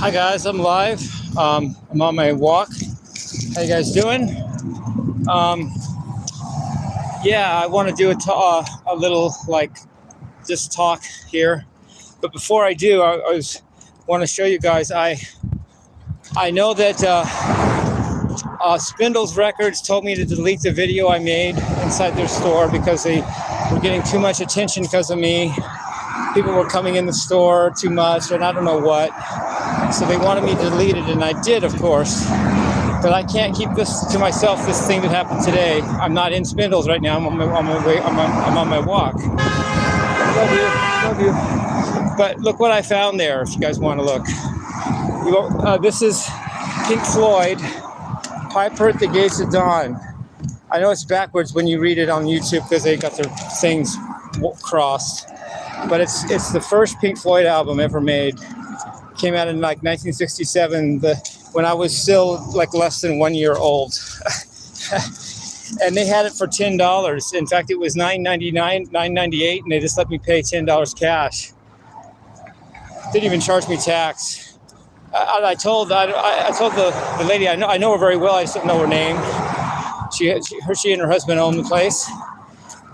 Hi guys, I'm live. I'm on my walk. How you guys doing? Yeah, I want to do a little just talk here. But before I do, I want to show you guys. I know that Spindles Records told me to delete the video I made inside their store because they were getting too much attention because of me. People were coming in the store too much, and I don't know what. So they wanted me to delete it, and I did, of course. But I can't keep this to myself. This thing that happened today. I'm not in Spindles right now. I'm on my way. I'm on my walk. Love you. But look what I found there. If you guys want to look, this is Pink Floyd, "Piper at the Gates of Dawn." I know it's backwards when you read it on YouTube because they got their things crossed. But it's the first Pink Floyd album ever made. Came out in 1967, when I was still less than 1 year old. And they had it for $10. In fact, it was $9.99, $9.98, and they just let me pay $10 cash. Didn't even charge me tax. I told the lady, I know her very well, I just don't know her name. She and her husband own the place.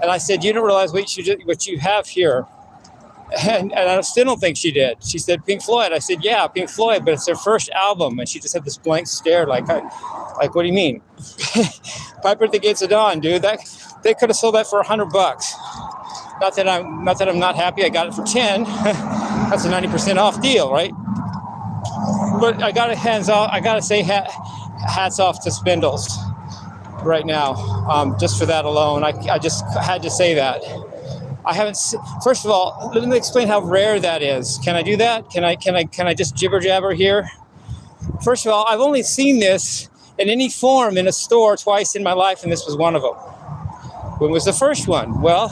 And I said, "You don't realize what you have here." And I still don't think she did. She said, "Pink Floyd." I said, "Yeah, Pink Floyd, but it's their first album." And she just had this blank stare, like, what do you mean? "Piper at the Gates of Dawn," dude. They could have sold that for $100. Not that I'm not happy I got it for 10. That's a 90% off deal, right? But I gotta say hats off to Spindles right now, just for that alone. I just had to say that. First of all, let me explain how rare that is. Can I do that? Can I just jibber jabber here? First of all, I've only seen this in any form in a store twice in my life, and this was one of them. When was the first one? Well,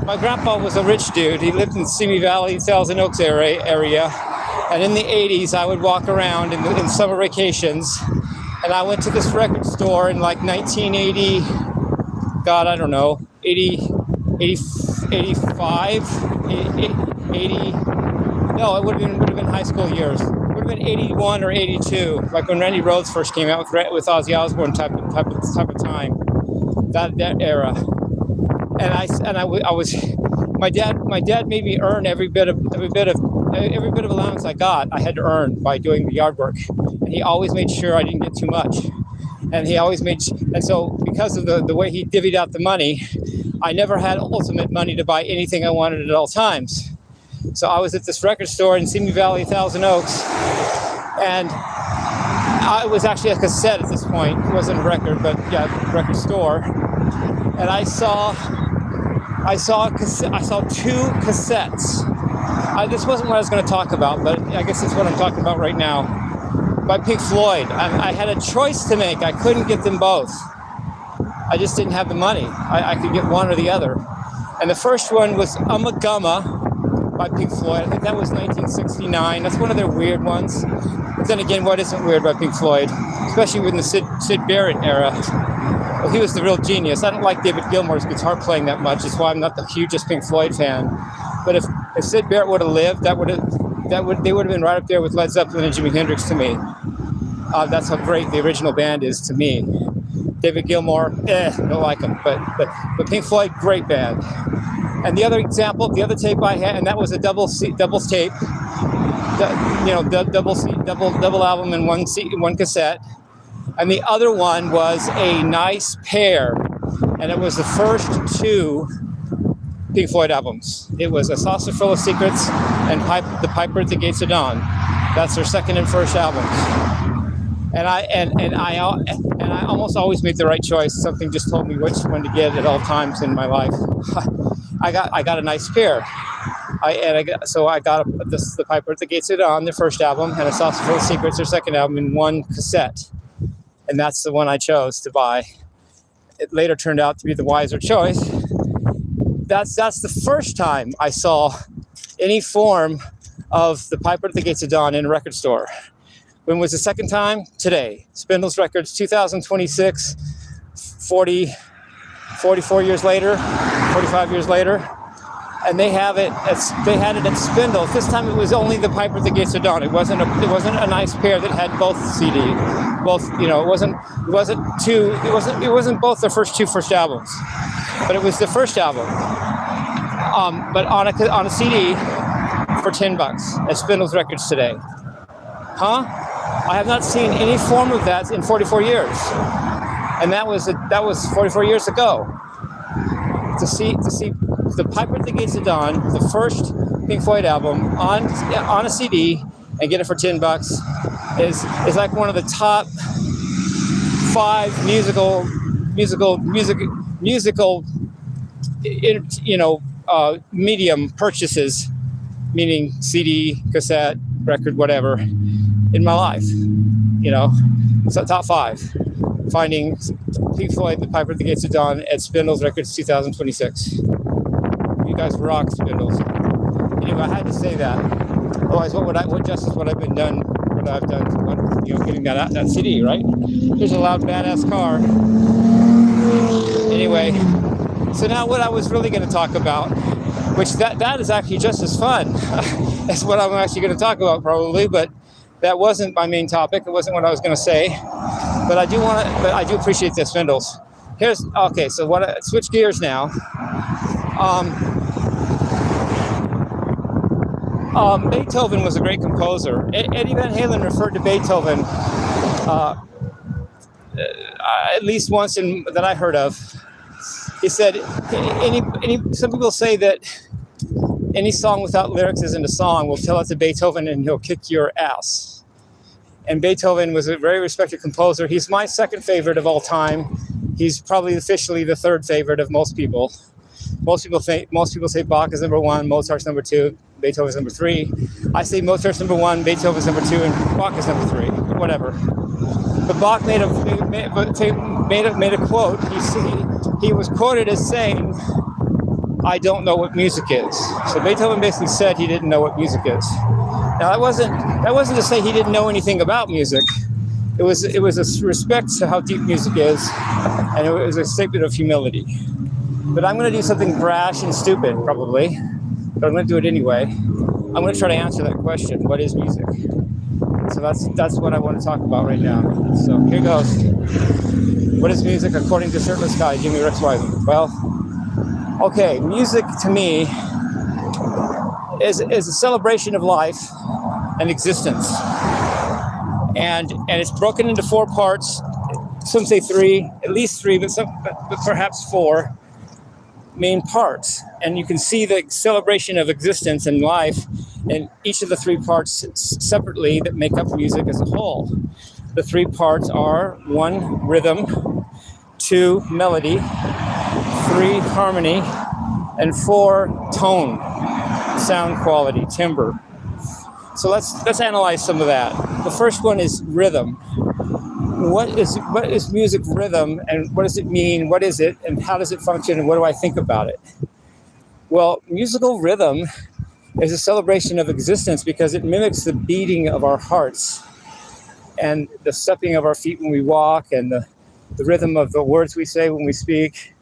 my grandpa was a rich dude. He lived in Simi Valley, Thousand Oaks area, and in the 80s, I would walk around in summer vacations, and I went to this record store in 1980. God, I don't know, 85, 80, no, it would have been high school years. It would have been 81 or 82, like when Randy Rhoads first came out with Ozzy Osbourne type of time, that era. And I was my dad made me earn every bit of allowance I got. I had to earn by doing the yard work, and he always made sure I didn't get too much. And so because of the way he divvied out the money, I never had ultimate money to buy anything I wanted at all times. So I was at this record store in Simi Valley, Thousand Oaks, and it was actually a cassette at this point. It wasn't a record, but yeah, record store. And I saw two cassettes. This wasn't what I was going to talk about, but I guess it's what I'm talking about right now. By Pink Floyd. I had a choice to make. I couldn't get them both. I just didn't have the money. I could get one or the other. And the first one was Gumma by Pink Floyd. I think that was 1969. That's one of their weird ones. But then again, what isn't weird by Pink Floyd? Especially in the Sid Barrett era. Well, he was the real genius. I don't like David Gilmour's guitar playing that much. That's why I'm not the hugest Pink Floyd fan. But if Sid Barrett would have lived, they would have been right up there with Led Zeppelin and Jimi Hendrix to me. That's how great the original band is to me. David Gilmour, don't like him, but Pink Floyd, great band. And the other example, the other tape I had, and that was a double tape, double album in one cassette. And the other one was a nice pair, and it was the first two Pink Floyd albums. It was A Saucer Full of Secrets and The Piper at the Gates of Dawn. That's their second and first albums. And I almost always make the right choice. Something just told me which one to get at all times in my life. I got a nice pair. I got The Piper at the Gates of Dawn, their first album, and A Saucer Full of Secrets, their second album, in one cassette. And that's the one I chose to buy. It later turned out to be the wiser choice. That's the first time I saw any form of The Piper at the Gates of Dawn in a record store. When was the second time? Today. Spindles Records, 2026, 44 years later, 45 years later. and they had it at Spindles. This time it was only The Piper at the Gates of Dawn. It wasn't a nice pair that had both CD, both, you know, it wasn't both their first albums, but it was the first album. But on a CD for $10 at Spindles Records today. Huh? I have not seen any form of that in 44 years, and that was 44 years ago. To see The Piper at the Gates of Dawn, the first Pink Floyd album, on a CD and get it for $10 is like one of the top 5 musical medium purchases, meaning CD, cassette, record, whatever, in my life. You know, it's top 5. Finding Pink Floyd, The Piper at the Gates of Dawn at Spindles Records 2026. You guys rock, Spindles. Anyway, I had to say that. Otherwise, what justice would I've done getting that CD, right? Here's a loud, badass car. Anyway, so now what I was really going to talk about, which that is actually just as fun. That's what I'm actually going to talk about probably, but that wasn't my main topic. It wasn't what I was going to say. But I do appreciate the Spindles. So switch gears now. Beethoven was a great composer. Eddie Van Halen referred to Beethoven at least once that I heard of. He said, some people say that any song without lyrics isn't a song. We'll tell it to Beethoven and he'll kick your ass. And Beethoven was a very respected composer. He's my second favorite of all time. He's probably officially the third favorite of most people. Most people say Bach is number 1, Mozart's number 2, Beethoven's number 3. I say Mozart's number 1, Beethoven's number 2, and Bach is number 3. Whatever. But Bach made a quote. He was quoted as saying, "I don't know what music is." So Beethoven basically said he didn't know what music is. Now that wasn't to say he didn't know anything about music. It was a respect to how deep music is, and it was a statement of humility. But I'm going to do something brash and stupid, probably. But I'm going to do it anyway. I'm going to try to answer that question: what is music? So that's what I want to talk about right now. So here goes. What is music according to Shirtless Guy, Jimmie Rexweisen? Well, okay, music to me is a celebration of life and existence, and it's broken into 4 parts. Some say 3, at least 3, but perhaps 4 main parts. And you can see the celebration of existence and life in each of the 3 parts separately that make up music as a whole. The 3 parts are 1, rhythm, 2, melody, 3, harmony, and 4, tone, sound quality, timbre. So let's analyze some of that. The first one is rhythm. What is music rhythm, and what does it mean? What is it, and how does it function, and what do I think about it? Well, musical rhythm is a celebration of existence because it mimics the beating of our hearts and the stepping of our feet when we walk, and the rhythm of the words we say when we speak,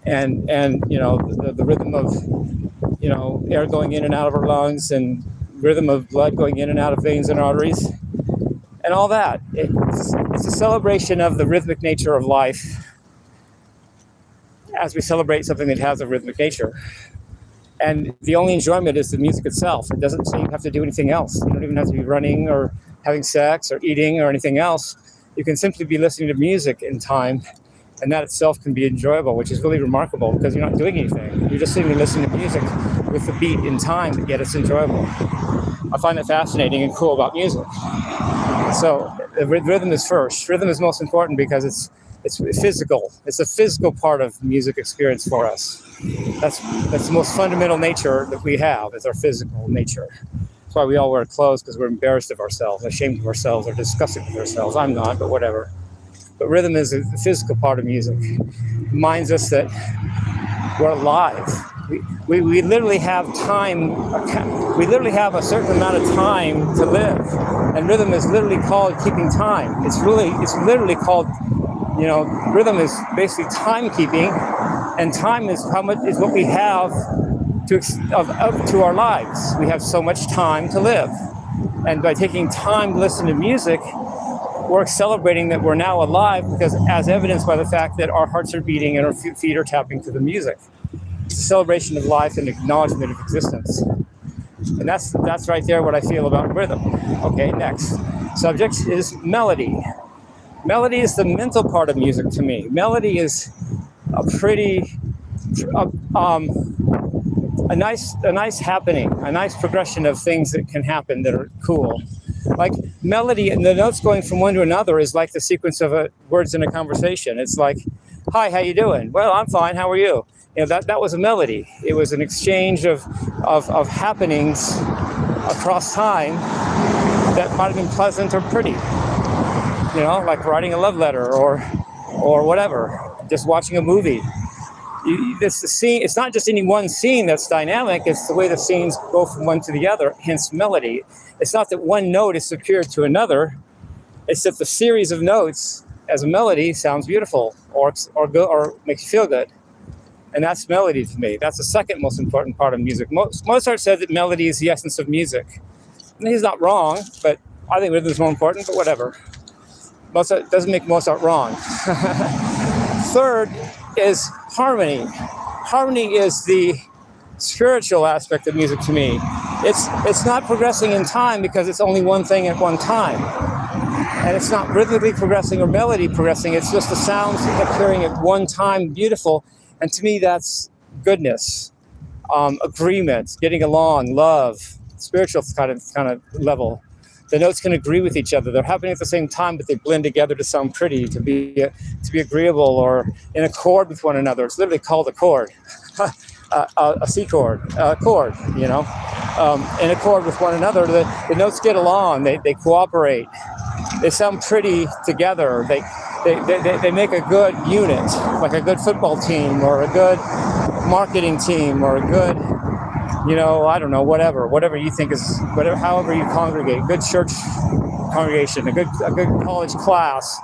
and the rhythm of air going in and out of our lungs, and rhythm of blood going in and out of veins and arteries, and all that. It's a celebration of the rhythmic nature of life as we celebrate something that has a rhythmic nature. And the only enjoyment is the music itself. It doesn't say you have to do anything else. You don't even have to be running or having sex or eating or anything else. You can simply be listening to music in time, and that itself can be enjoyable, which is really remarkable because you're not doing anything. You're just sitting and listening to music with the beat in time, yet it's enjoyable. I find that fascinating and cool about music. So the rhythm is first. Rhythm is most important because it's physical. It's a physical part of music experience for us. That's the most fundamental nature that we have, is our physical nature. That's why we all wear clothes, because we're embarrassed of ourselves, ashamed of ourselves, or disgusted with ourselves. I'm not, but whatever. But rhythm is a physical part of music. It reminds us that we're alive. We literally have time. We literally have a certain amount of time to live, and rhythm is literally called keeping time. It's literally called, rhythm is basically timekeeping, and time is how much is what we have to our lives. We have so much time to live. And by taking time to listen to music, we're celebrating that we're now alive, because as evidenced by the fact that our hearts are beating and our feet are tapping to the music. It's a celebration of life and acknowledgement of existence. And that's right there what I feel about rhythm. Okay, next subject is melody. Melody is the mental part of music to me. Melody is a pretty, a nice happening, a nice progression of things that can happen that are cool. Like melody and the notes going from one to another is like the sequence of words in a conversation. It's like, hi, how you doing? Well, I'm fine. How are you? You know, that was a melody. It was an exchange of happenings across time that might have been pleasant or pretty. You know, like writing a love letter or whatever, just watching a movie. It's the scene. It's not just any one scene that's dynamic. It's the way the scenes go from one to the other. Hence, melody. It's not that one note is superior to another. It's that the series of notes as a melody sounds beautiful or good or makes you feel good. And that's melody to me. That's the second most important part of music. Mozart said that melody is the essence of music. And he's not wrong, but I think rhythm is more important. But whatever. Mozart doesn't make Mozart wrong. Third is harmony. Harmony is the spiritual aspect of music to me. It's not progressing in time because it's only one thing at one time. And it's not rhythmically progressing or melody progressing. It's just the sounds appearing at one time, beautiful. And to me, that's goodness, agreement, getting along, love, spiritual kind of level. The notes can agree with each other. They're happening at the same time, but they blend together to sound pretty, to be agreeable or in accord with one another. It's literally called a chord, a C chord, a chord. You know, in accord with one another. The notes get along. They cooperate. They sound pretty together. They make a good unit, like a good football team or a good marketing team or a good, you know, I don't know, whatever you think is, however you congregate, good church congregation, a good college class,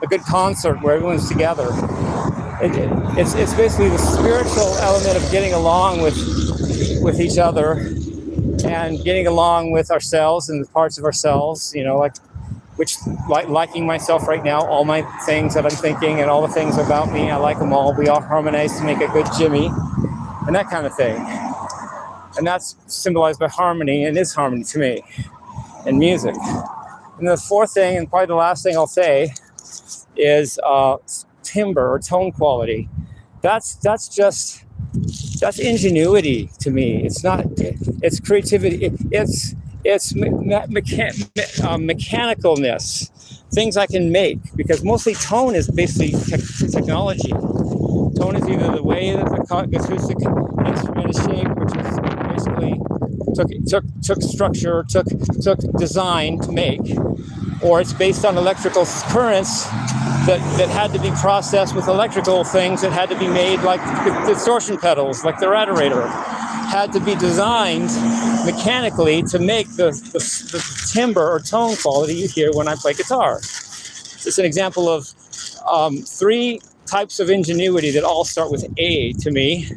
a good concert where everyone's together. It's basically the spiritual element of getting along with each other and getting along with ourselves and the parts of ourselves, you know, like liking myself right now, all my things that I'm thinking and all the things about me, I like them all. We all harmonize to make a good Jimmie and that kind of thing. And that's symbolized by harmony and is harmony to me in music. And the fourth thing, and probably the last thing I'll say, is timbre or tone quality. That's ingenuity to me. It's creativity. It's mechanicalness, things I can make, because mostly tone is basically technology. Tone is either the way that the acoustic instrument is shaped, which is basically took structure, took design to make, or it's based on electrical currents that had to be processed with electrical things that had to be made, like the distortion pedals, like the radiator, had to be designed mechanically to make the timbre or tone quality you hear when I play guitar. It's an example of three types of ingenuity that all start with A to me.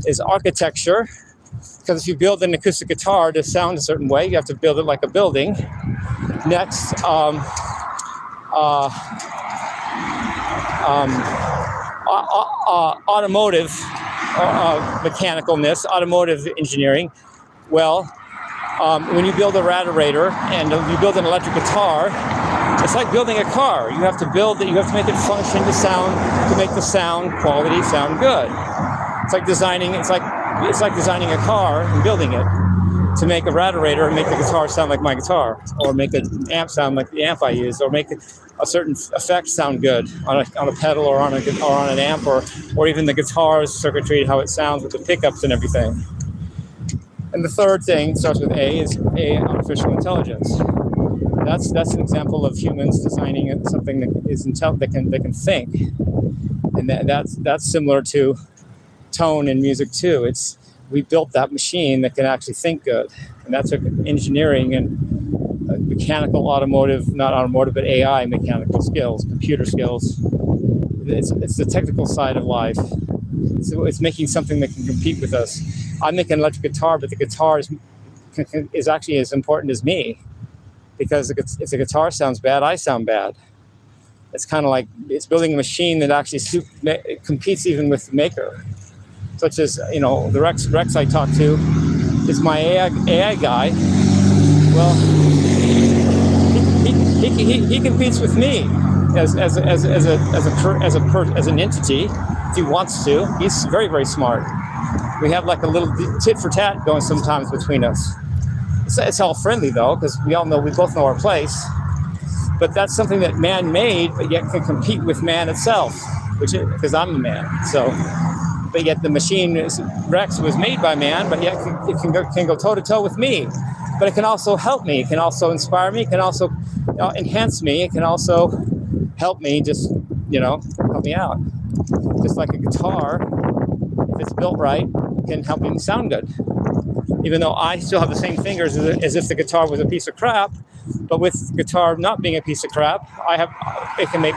Is architecture, because if you build an acoustic guitar to sound a certain way, you have to build it like a building. Next, automotive mechanicalness, automotive engineering. Well, when you build a radiator and you build an electric guitar, it's like building a car. You have to build it. You have to make it function to make the sound quality sound good. It's like designing. It's like designing a car and building it to make a radiator and make the guitar sound like my guitar, or make an amp sound like the amp I use, or make a certain effect sound good on a pedal or on an amp, or even the guitar's circuitry, how it sounds with the pickups and everything. And the third thing starts with A, is artificial intelligence. That's an example of humans designing something that is that can think, and that's similar to tone in music too. We built that machine that can actually think good, and that's engineering and mechanical, not automotive, but AI mechanical skills, computer skills. It's the technical side of life. It's making something that can compete with us. I make an electric guitar, but the guitar is actually as important as me, because if the guitar sounds bad, I sound bad. It's kind of like it's building a machine that actually competes even with the maker. Such as, the Rex I talked to is my AI guy. Well, he competes with me as an entity if he wants to. He's very, very smart. We have like a little tit for tat going sometimes between us. It's all friendly though, because we both know our place. But that's something that man made, but yet can compete with man itself, because I'm the man. So, but yet the machine Rex was made by man, but yet it can go toe to toe with me. But it can also help me. It can also inspire me. It can also enhance me. It can also help me, just help me out. Just like a guitar, if it's built right, can help me sound good. Even though I still have the same fingers as if the guitar was a piece of crap, but with the guitar not being a piece of crap, it can make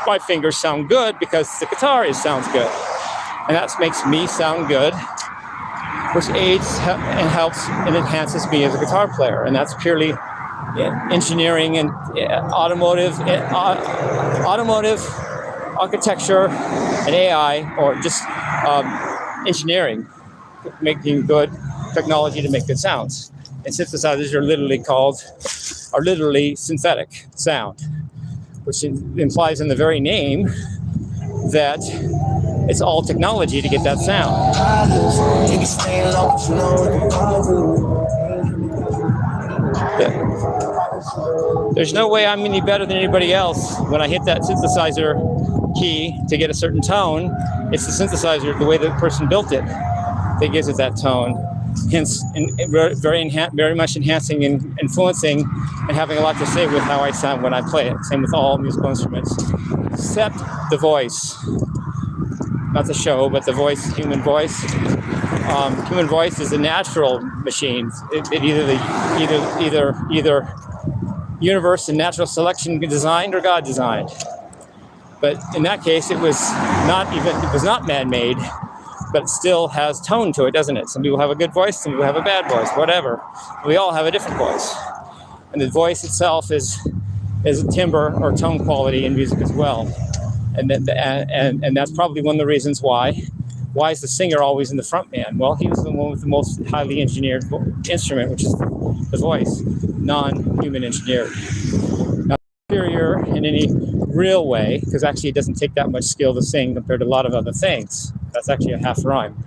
my fingers sound good because the guitar sounds good, and that makes me sound good, which aids and helps and enhances me as a guitar player. And that's purely engineering and automotive architecture and AI, or just engineering, making good technology to make good sounds. And synthesizers are literally synthetic sound, which implies in the very name that it's all technology to get that sound. There's no way I'm any better than anybody else. When I hit that synthesizer key to get a certain tone, it's the synthesizer, the way the person built it, that gives it that tone. Hence, very much enhancing and influencing and having a lot to say with how I sound when I play it. Same with all musical instruments, except the voice. Not the show, but the voice, human voice. Human voice is a natural machine. Either universe and natural selection designed or God designed. But in that case, it was not man-made, but it still has tone to it, doesn't it? Some people have a good voice, some people have a bad voice, whatever. We all have a different voice. And the voice itself is a timbre or tone quality in music as well. And that's probably one of the reasons why is the singer always in the front man? Well, he was the one with the most highly engineered instrument, which is the voice, non-human engineered. Not superior in any real way, because actually it doesn't take that much skill to sing compared to a lot of other things. That's actually a half rhyme.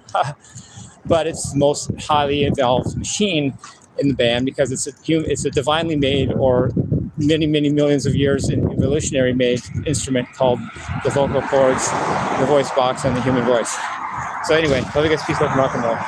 But it's the most highly evolved machine in the band, because it's a divinely made, or many, many millions of years in evolutionary made instrument called the vocal cords, the voice box, and the human voice. So anyway, love you guys, peace, love, and rock and roll.